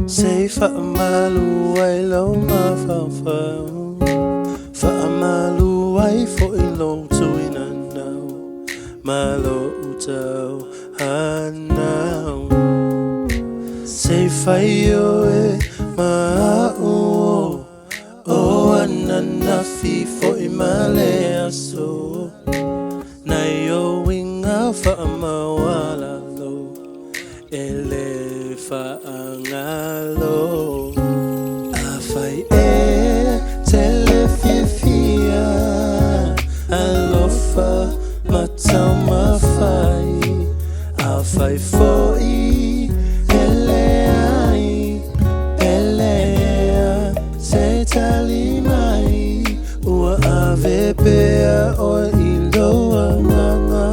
Say fa'amalu ai lau mawhawhau Fa'amalu ai fo'i long tuina nau Malo utau hanau Say fa'io e ma'u O ananafi fo'i male aso Nai o winga fa'amawala lo Ele fa'angalo Afai e telefifia Alofa matau mawhai Afai fo'i ele ai Elea se tali mai Ua ave pea o iloa nganga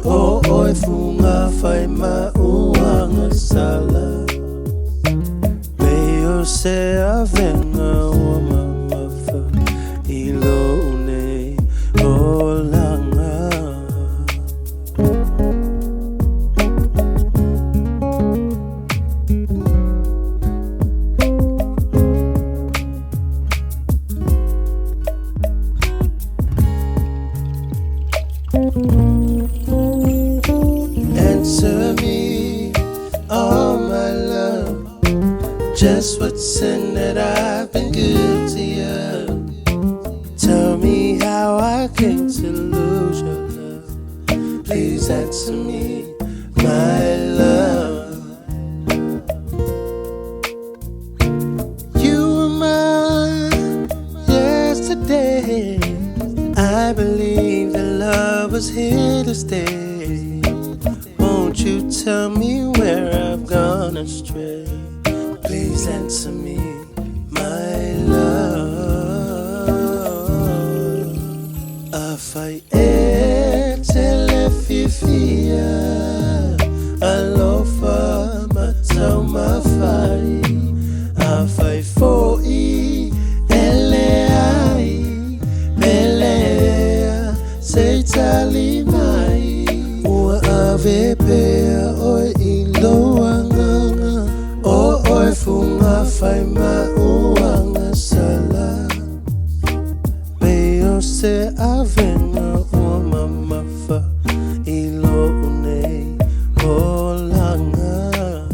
O oi funga fai mauanga sala Meo se avenga o mamafa Ilo unei o langa Answer me, oh my love Just what's in it, I've been good to you Tell me how I came to lose your love Please answer me, my love You were mine yesterday I believe that love was here to stay Won't you tell me where I've gone astray Please answer me, my love Afai e telefifia Alofa matau mawhai Afai fo'i ele ai Pelea se tali mai Ua ave pea oi iloa nganga O oi funga fai mauanga sala Peo se avenga ua mamafa Ilo unei o langa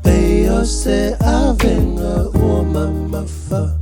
Peo se avenga ua mamafa